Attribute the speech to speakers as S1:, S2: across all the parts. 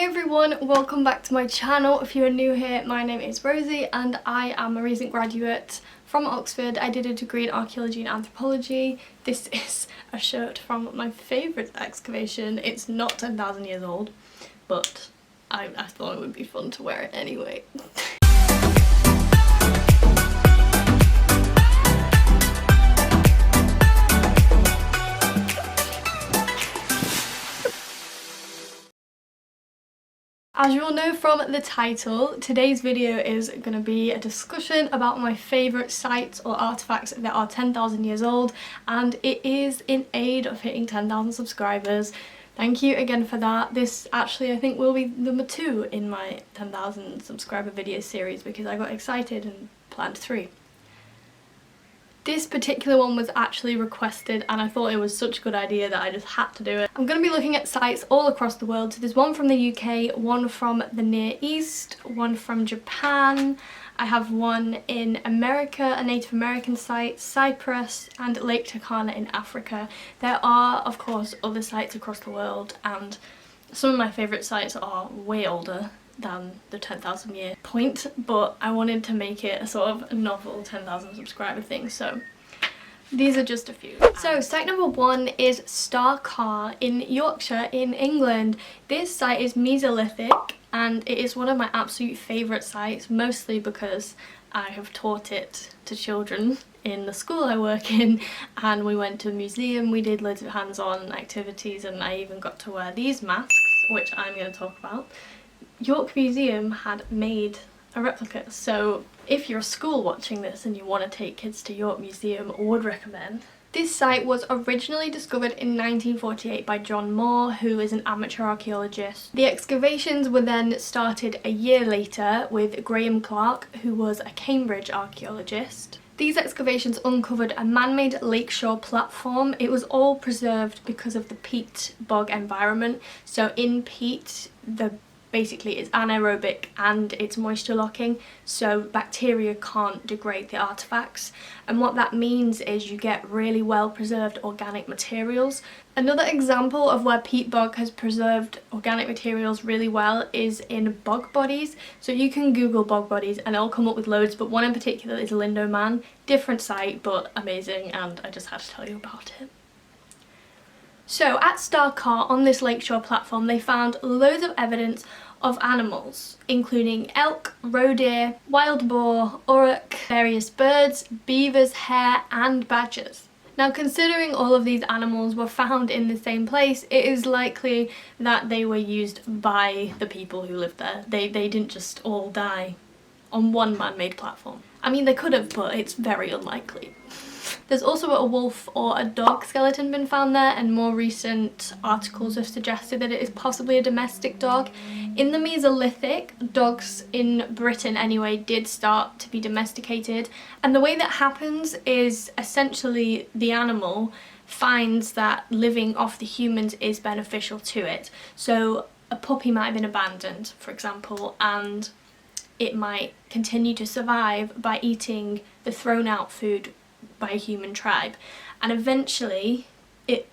S1: everyone, welcome back to my channel. If you are new here, my name is Rosie and I am a recent graduate from Oxford. I did a degree in Archaeology and Anthropology. This is a shirt from my favourite excavation. It's not 10,000 years old, but I thought it would be fun to wear it anyway. As you all know from the title, today's video is going to be a discussion about my favourite sites or artefacts that are 10,000 years old, and it is in aid of hitting 10,000 subscribers. Thank you again for that. This actually I think will be number 2 in my 10,000 subscriber video series because I got excited and planned 3. This particular one was actually requested and I thought it was such a good idea that I just had to do it. I'm going to be looking at sites all across the world. So there's one from the UK, one from the Near East, one from Japan. I have one in America, a Native American site, Cyprus, and Lake Turkana in Africa. There are, of course, other sites across the world, and some of my favourite sites are way older than the 10,000 year point, but I wanted to make it a sort of a novel 10,000 subscriber thing, so these are just a few. So site number 1 is Starke in Yorkshire in England. This site is Mesolithic and it is one of my absolute favourite sites, mostly because I have taught it to children in the school I work in, and we went to a museum, we did loads of hands-on activities, and I even got to wear these masks, which I'm going to talk about. York Museum had made a replica, so if you're a school watching this and you want to take kids to York Museum, I would recommend. This site was originally discovered in 1948 by John Moore, who is an amateur archaeologist. The excavations were then started a year later with Graham Clark, who was a Cambridge archaeologist. These excavations uncovered a man-made lakeshore platform. It was all preserved because of the peat bog environment. So in peat, basically it's anaerobic and it's moisture locking, so bacteria can't degrade the artefacts, and what that means is you get really well preserved organic materials. Another example of where peat bog has preserved organic materials really well is in bog bodies. So you can Google bog bodies and it'll come up with loads, but one in particular is Lindoman. Different site but amazing, and I just had to tell you about it. So at Starke, on this lakeshore platform, they found loads of evidence of animals, including elk, roe deer, wild boar, auroch, various birds, beavers, hare and badgers. Now, considering all of these animals were found in the same place, it is likely that they were used by the people who lived there. They didn't just all die on one man-made platform. I mean, they could have, but it's very unlikely. There's also a wolf or a dog skeleton been found there, and more recent articles have suggested that it is possibly a domestic dog. In the Mesolithic, dogs in Britain anyway did start to be domesticated, and the way that happens is essentially the animal finds that living off the humans is beneficial to it. So a puppy might have been abandoned, for example, and it might continue to survive by eating the thrown out food by a human tribe, and eventually it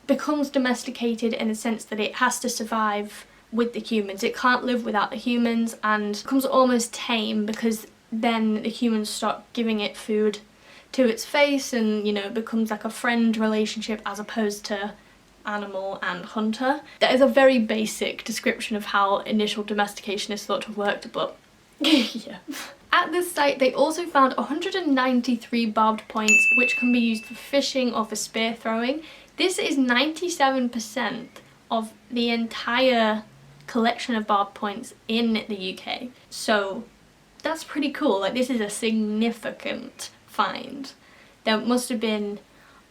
S1: becomes domesticated in the sense that it has to survive with the humans. It can't live without the humans and becomes almost tame, because then the humans start giving it food to its face, and you know, it becomes like a friend relationship as opposed to animal and hunter. That is a very basic description of how initial domestication is thought to have worked, but yeah. At this site, they also found 193 barbed points, which can be used for fishing or for spear throwing. This is 97% of the entire collection of barbed points in the UK. So that's pretty cool. Like, this is a significant find. There must have been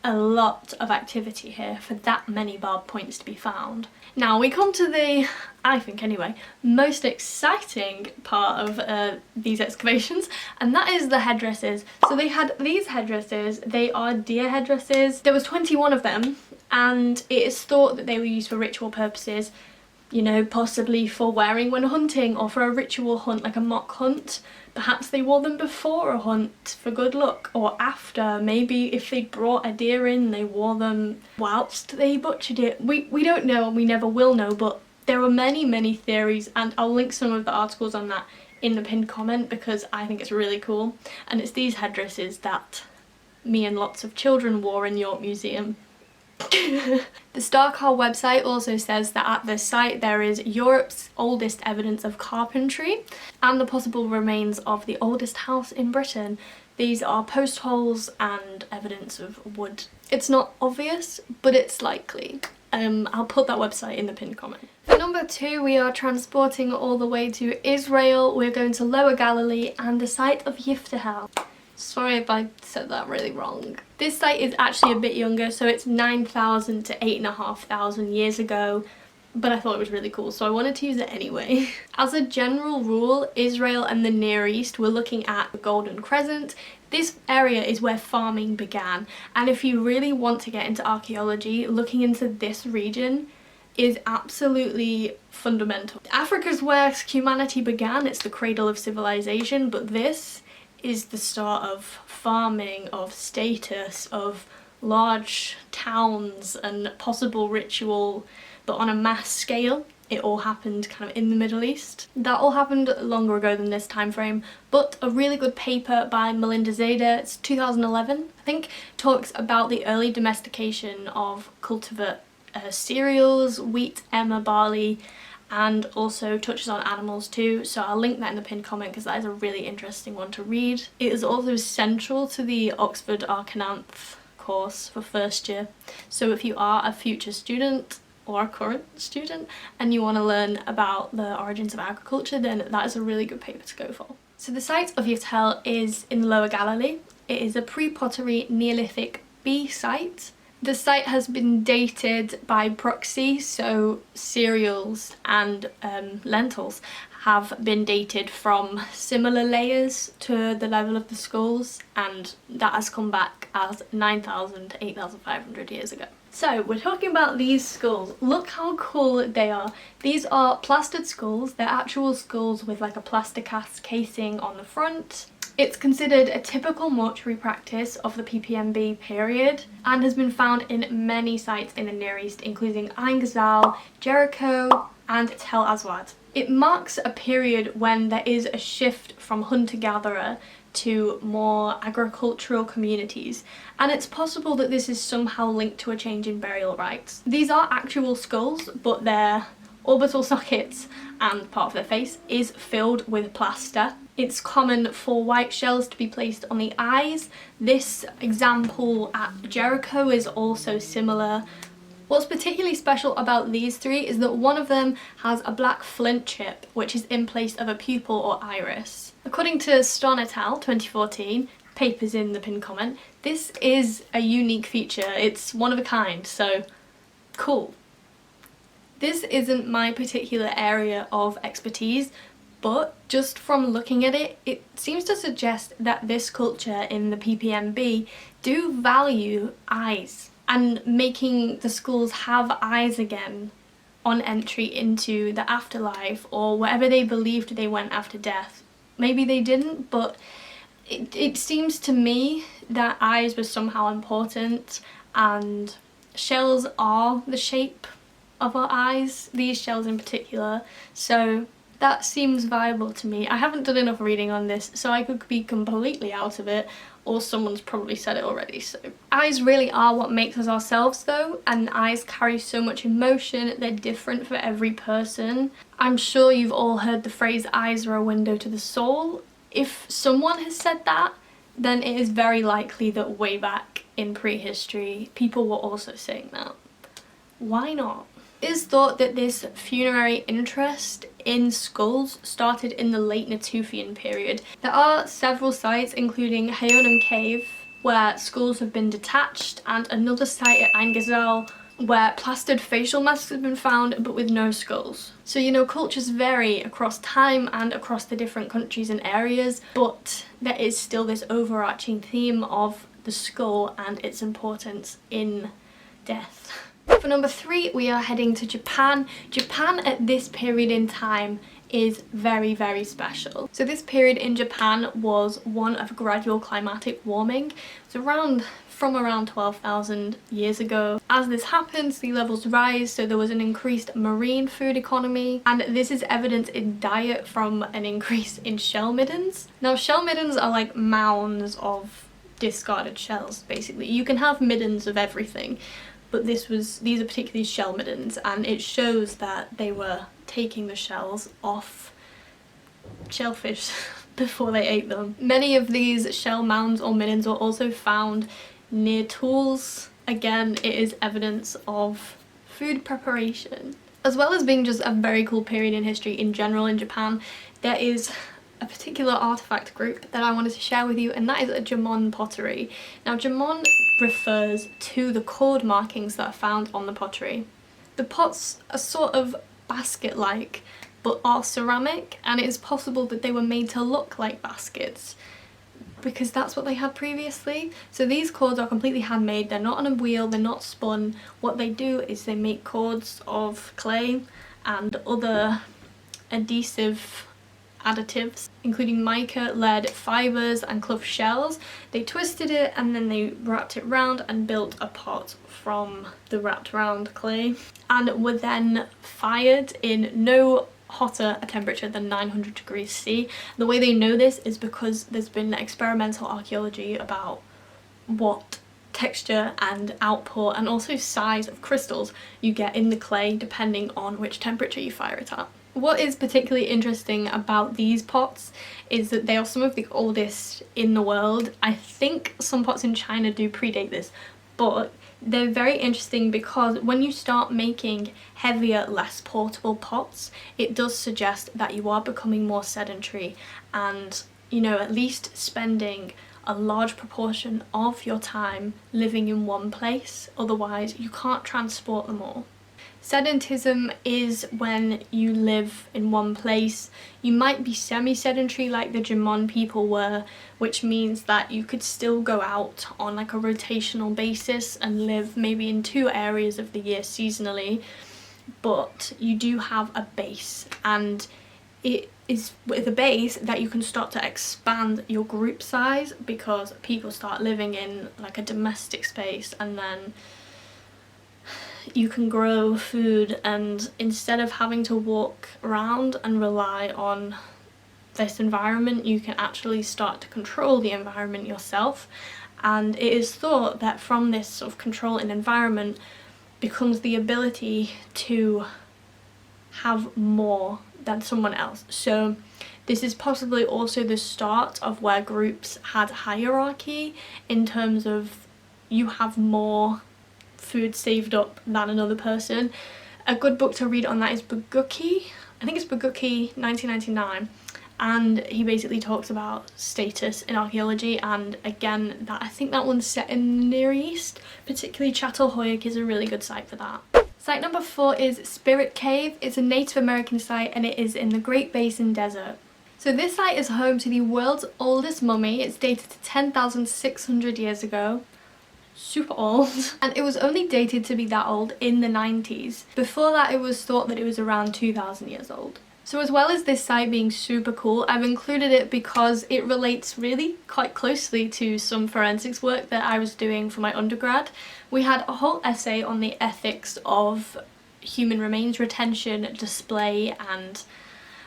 S1: a lot of activity here for that many barbed points to be found. Now we come to the, I think anyway, most exciting part of these excavations, and that is the headdresses. So they had these headdresses. They are deer headdresses. There was 21 of them, and it is thought that they were used for ritual purposes, you know, possibly for wearing when hunting or for a ritual hunt, like a mock hunt. Perhaps they wore them before a hunt for good luck, or after. Maybe if they brought a deer in, they wore them whilst they butchered it. We don't know, and we never will know, but There are many theories, and I'll link some of the articles on that in the pinned comment because I think it's really cool. And it's these headdresses that me and lots of children wore in York Museum. The Starke website also says that at this site there is Europe's oldest evidence of carpentry and the possible remains of the oldest house in Britain. These are post holes and evidence of wood. It's not obvious, but it's likely. I'll put that website in the pinned comment. For number 2, we are transporting all the way to Israel. We're going to Lower Galilee and the site of Yiftahel. Sorry if I said that really wrong. This site is actually a bit younger, so it's 9,000 to 8,500 years ago, but I thought it was really cool, so I wanted to use it anyway. As a general rule, Israel and the Near East, we're looking at the Golden Crescent. This area is where farming began, and if you really want to get into archaeology, looking into this region is absolutely fundamental. Africa's where humanity began, it's the cradle of civilization, but this is the start of farming, of status, of large towns and possible ritual, but on a mass scale. It all happened kind of in the Middle East. That all happened longer ago than this time frame, but a really good paper by Melinda Zeder, it's 2011 I think, talks about the early domestication of cultivar cereals, wheat, emmer, barley, and also touches on animals too, so I'll link that in the pinned comment because that is a really interesting one to read. It is also central to the Oxford Arcananth course for first year, so if you are a future student or a current student and you want to learn about the origins of agriculture, then that is a really good paper to go for. So the site of Yiftahel is in the Lower Galilee. It is a pre-pottery Neolithic B site. The site has been dated by proxy, so cereals and lentils have been dated from similar layers to the level of the skulls, and that has come back as 9,000 to 8,500 years ago. So we're talking about these skulls. Look how cool they are. These are plastered skulls. They're actual skulls with like a plasticast casing on the front. It's considered a typical mortuary practice of the PPMB period and has been found in many sites in the Near East, including Ain Ghazal, Jericho and Tel Aswad. It marks a period when there is a shift from hunter-gatherer to more agricultural communities, and it's possible that this is somehow linked to a change in burial rites. These are actual skulls, but their orbital sockets and part of their face is filled with plaster. It's common for white shells to be placed on the eyes. This example at Jericho is also similar. What's particularly special about these three is that one of them has a black flint chip, which is in place of a pupil or iris. According to Starke et al. 2014, papers in the pinned comment, this is a unique feature. It's one of a kind, so cool. This isn't my particular area of expertise, but just from looking at it, it seems to suggest that this culture in the PPMB do value eyes, and making the skulls have eyes again on entry into the afterlife or wherever they believed they went after death. Maybe they didn't, but it seems to me that eyes were somehow important, and shells are the shape of our eyes, these shells in particular, so that seems viable to me. I haven't done enough reading on this, so I could be completely out of it, or someone's probably said it already. So eyes really are what makes us ourselves though, and eyes carry so much emotion. They're different for every person. I'm sure you've all heard the phrase eyes are a window to the soul. If someone has said that, then it is very likely that way back in prehistory people were also saying that. Why not? It is thought that this funerary interest in skulls started in the late Natufian period. There are several sites, including Hayonim Cave, where skulls have been detached, and another site at Ain Ghazal where plastered facial masks have been found but with no skulls. So you know, cultures vary across time and across the different countries and areas, but there is still this overarching theme of the skull and its importance in death. For number 3, we are heading to Japan. Japan at this period in time is very, very special. So this period in Japan was one of gradual climatic warming. It's from around 12,000 years ago. As this happened, sea levels rise, so there was an increased marine food economy, and this is evident in diet from an increase in shell middens. Now, shell middens are like mounds of discarded shells, basically. You can have middens of everything, but these are particularly shell middens, and it shows that they were taking the shells off shellfish before they ate them. Many of these shell mounds or middens were also found near tools. Again, it is evidence of food preparation. As well as being just a very cool period in history in general in Japan, there is a particular artifact group that I wanted to share with you, and that is a Jomon pottery. Now, Jomon refers to the chord markings that are found on the pottery. The pots are sort of basket-like, but are ceramic, and it is possible that they were made to look like baskets because that's what they had previously. So these cords are completely handmade. They're not on a wheel, they're not spun. What they do is they make cords of clay and other adhesive additives, including mica, lead, fibres and cloth shells. They twisted it and then they wrapped it round and built a pot from the wrapped round clay, and were then fired in no hotter a temperature than 900 degrees C. The way they know this is because there's been experimental archaeology about what texture and output and also size of crystals you get in the clay depending on which temperature you fire it at. What is particularly interesting about these pots is that they are some of the oldest in the world. I think some pots in China do predate this, but they're very interesting because when you start making heavier, less portable pots, it does suggest that you are becoming more sedentary and, you know, at least spending a large proportion of your time living in one place. Otherwise, you can't transport them all. Sedentism is when you live in one place. You might be semi-sedentary like the Jomon people were, which means that you could still go out on like a rotational basis and live maybe in 2 areas of the year seasonally, but you do have a base, and it is with a base that you can start to expand your group size because people start living in like a domestic space, and then you can grow food, and instead of having to walk around and rely on this environment, you can actually start to control the environment yourself. And it is thought that from this sort of control in environment becomes the ability to have more than someone else. So this is possibly also the start of where groups had hierarchy in terms of you have more food saved up than another person. A good book to read on that is Buguki. I think it's Buguki 1999, and he basically talks about status in archaeology, and again, that I think that one's set in the Near East, particularly Çatalhöyük is a really good site for that. Site number 4 is Spirit Cave. It's a Native American site and it is in the Great Basin Desert. So this site is home to the world's oldest mummy. It's dated to 10,600 years ago. Super old, and it was only dated to be that old in the 90s. Before that, it was thought that it was around 2,000 years old. So as well as this site being super cool, I've included it because it relates really quite closely to some forensics work that I was doing for my undergrad. We had a whole essay on the ethics of human remains retention, display, and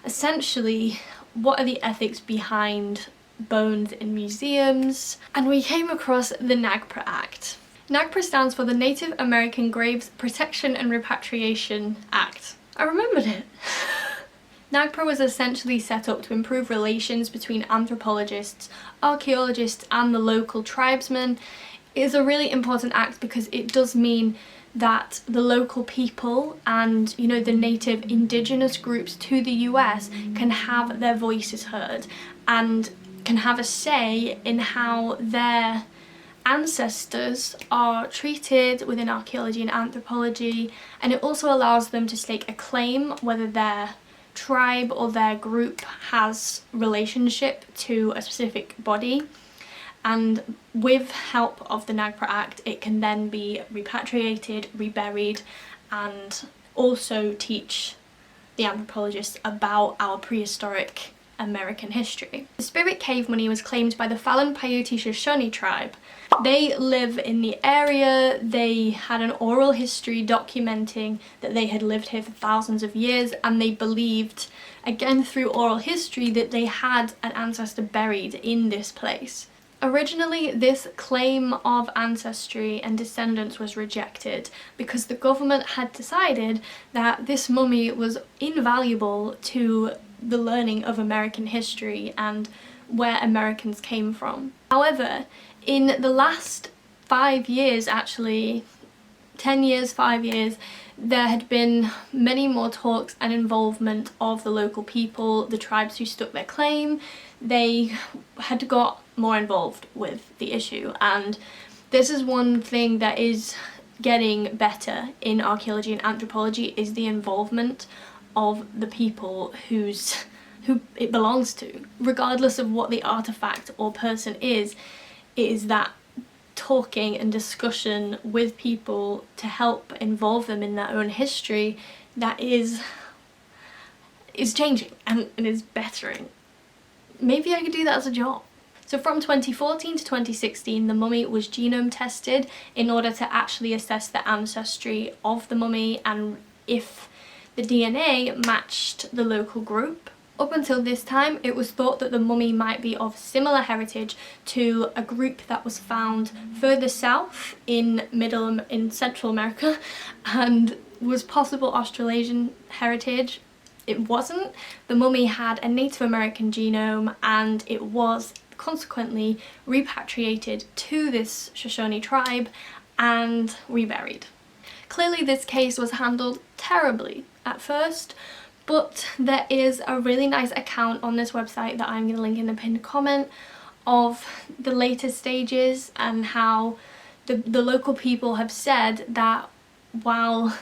S1: essentially what are the ethics behind bones in museums, and we came across the NAGPRA Act. NAGPRA stands for the Native American Graves Protection and Repatriation Act. I remembered it. NAGPRA was essentially set up to improve relations between anthropologists, archaeologists and the local tribesmen. It is a really important act because it does mean that the local people and, you know, the native indigenous groups to the US can have their voices heard and can have a say in how their ancestors are treated within archaeology and anthropology, and it also allows them to stake a claim whether their tribe or their group has relationship to a specific body. and with help of the NAGPRA Act it can then be repatriated, reburied, and also teach the anthropologists about our prehistoric American history. The spirit cave money was claimed by the Falun Paiute Shoshone tribe. They live in the area. They had an oral history documenting that they had lived here for thousands of years, and they believed, again through oral history, that they had an ancestor buried in this place. Originally, this claim of ancestry and descendants was rejected because the government had decided that this mummy was invaluable to the learning of American history and where Americans came from. However, in the last 5 years, actually 10 years, 5 years, there had been many more talks and involvement of the local people, the tribes who stuck their claim. They had got more involved with the issue, and this is one thing that is getting better in archaeology and anthropology, is the involvement of the people who it belongs to. Regardless of what the artifact or person is, it is that talking and discussion with people to help involve them in their own history that is changing and is bettering. Maybe I could do that as a job. So from 2014 to 2016, the mummy was genome tested in order to actually assess the ancestry of the mummy and if the DNA matched the local group. Up until this time, it was thought that the mummy might be of similar heritage to a group that was found further south in Central America and was possible Australasian heritage. It wasn't. The mummy had a Native American genome, and it was consequently repatriated to this Shoshone tribe and reburied. Clearly this case was handled terribly at first, but there is a really nice account on this website that I'm going to link in the pinned comment of the later stages and how the local people have said that while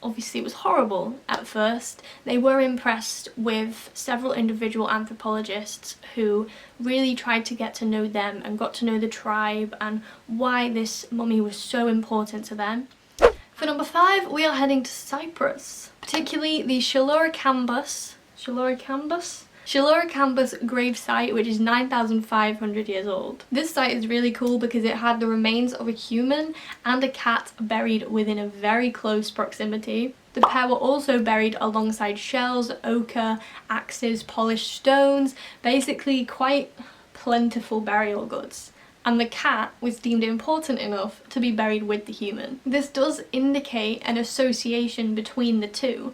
S1: obviously it was horrible at first, they were impressed with several individual anthropologists who really tried to get to know them and got to know the tribe and why this mummy was so important to them. For number 5, we are heading to Cyprus, particularly the Shiloracambus grave site, which is 9,500 years old. This site is really cool because it had the remains of a human and a cat buried within a very close proximity. The pair were also buried alongside shells, ochre, axes, polished stones, basically quite plentiful burial goods. And the cat was deemed important enough to be buried with the human. This does indicate an association between the two,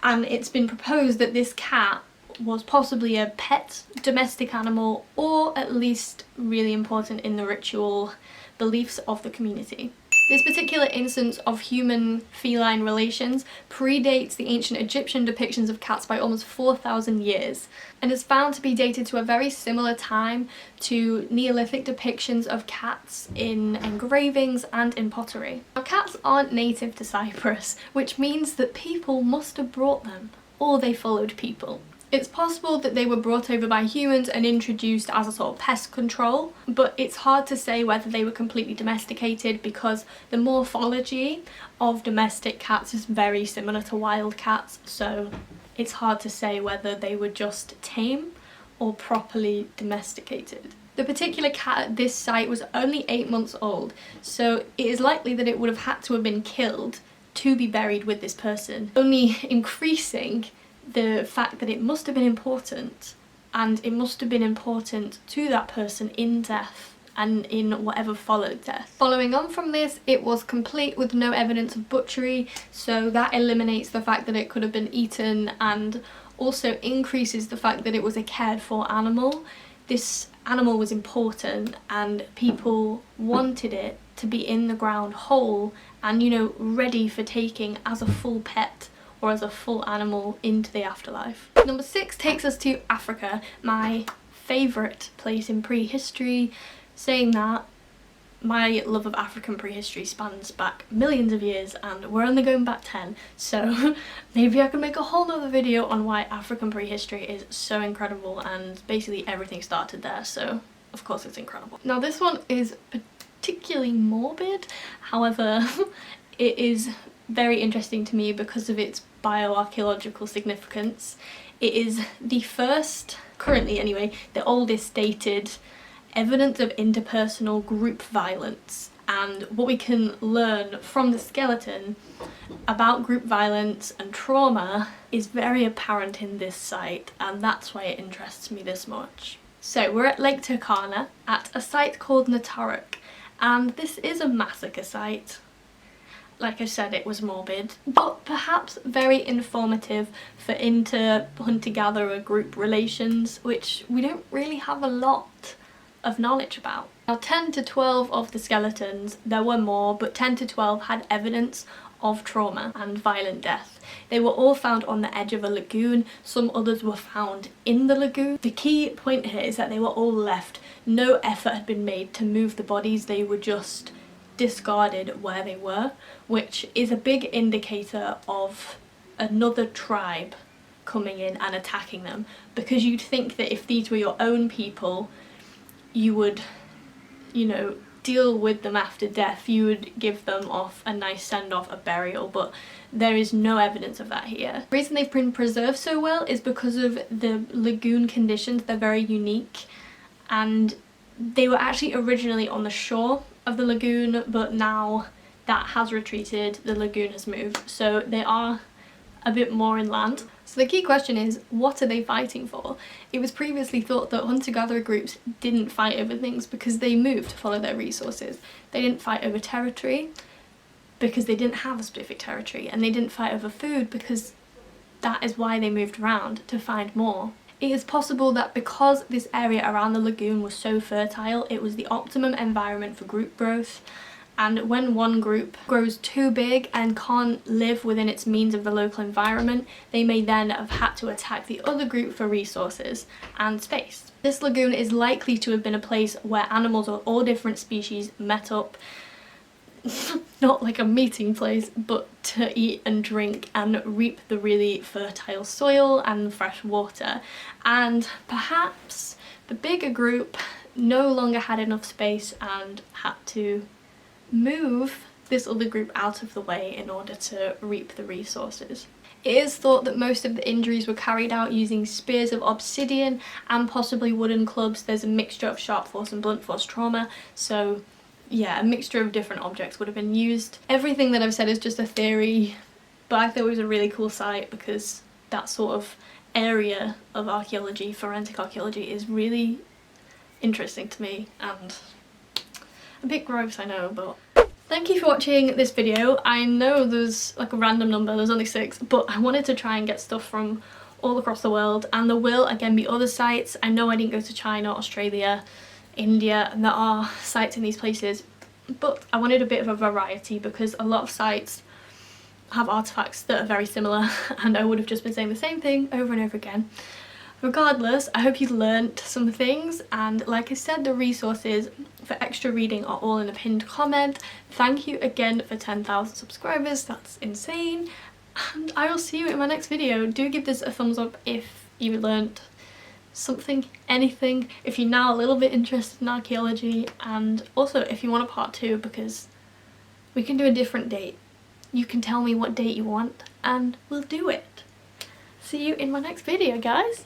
S1: and it's been proposed that this cat was possibly a pet domestic animal, or at least really important in the ritual beliefs of the community. This particular instance of human-feline relations predates the ancient Egyptian depictions of cats by almost 4,000 years and is found to be dated to a very similar time to Neolithic depictions of cats in engravings and in pottery. Now, cats aren't native to Cyprus, which means that people must have brought them, or they followed people. It's possible that they were brought over by humans and introduced as a sort of pest control, but it's hard to say whether they were completely domesticated because the morphology of domestic cats is very similar to wild cats, so it's hard to say whether they were just tame or properly domesticated. The particular cat at this site was only 8 months old, so it is likely that it would have had to have been killed to be buried with this person, only increasing the fact that it must have been important, and it must have been important to that person in death and in whatever followed death. Following on from this, it was complete with no evidence of butchery, so that eliminates the fact that it could have been eaten and also increases the fact that it was a cared for animal. This animal was important and people wanted it to be in the ground whole and, you know, ready for taking as a full pet or as a full animal into the afterlife. Number 6 takes us to Africa, my favourite place in prehistory. Saying that, my love of African prehistory spans back millions of years and we're only going back 10, so maybe I can make a whole nother video on why African prehistory is so incredible and basically everything started there, so of course it's incredible. Now this one is particularly morbid, however it is very interesting to me because of its bioarchaeological significance. It is the first, currently anyway, the oldest dated evidence of interpersonal group violence, and what we can learn from the skeleton about group violence and trauma is very apparent in this site, and that's why it interests me this much. So we're at Lake Turkana at a site called Nataruk, and this is a massacre site. Like I said, it was morbid, but perhaps very informative for inter-hunter-gatherer group relations, which we don't really have a lot of knowledge about. Now 10 to 12 of the skeletons, there were more, but 10 to 12 had evidence of trauma and violent death. They were all found on the edge of a lagoon, some others were found in the lagoon. The key point here is that they were all left. No effort had been made to move the bodies, they were just discarded where they were, which is a big indicator of another tribe coming in and attacking them, because you'd think that if these were your own people, you would, you know, deal with them after death, you would give them off a nice send-off, a burial, but there is no evidence of that here. The reason they've been preserved so well is because of the lagoon conditions. They're very unique, and they were actually originally on the shore of the lagoon, but now that has retreated, the lagoon has moved, so they are a bit more inland. So the key question is, what are they fighting for? It was previously thought that hunter-gatherer groups didn't fight over things because they moved to follow their resources. They didn't fight over territory because they didn't have a specific territory, and they didn't fight over food because that is why they moved around, to find more. It is possible that because this area around the lagoon was so fertile, it was the optimum environment for group growth, and when one group grows too big and can't live within its means of the local environment, they may then have had to attack the other group for resources and space. This lagoon is likely to have been a place where animals of all different species met up, not like a meeting place, but to eat and drink and reap the really fertile soil and fresh water. And perhaps the bigger group no longer had enough space and had to move this other group out of the way in order to reap the resources. It is thought that most of the injuries were carried out using spears of obsidian and possibly wooden clubs. There's a mixture of sharp force and blunt force trauma, so yeah, a mixture of different objects would have been used. Everything that I've said is just a theory, but I thought it was a really cool site because that sort of area of archaeology, forensic archaeology, is really interesting to me and a bit gross, I know, but thank you for watching this video. I know there's like a random number, there's only 6, but I wanted to try and get stuff from all across the world, and there will again be other sites. I know I didn't go to China, Australia, India, and there are sites in these places, but I wanted a bit of a variety because a lot of sites have artifacts that are very similar and I would have just been saying the same thing over and over again. Regardless, I hope you learnt some things, and like I said, the resources for extra reading are all in a pinned comment. Thank you again for 10,000 subscribers, that's insane, and I will see you in my next video. Do give this a thumbs up if you learnt something, anything, if you're now a little bit interested in archaeology, and also if you want a part 2, because we can do a different date. You can tell me what date you want and we'll do it. See you in my next video, guys.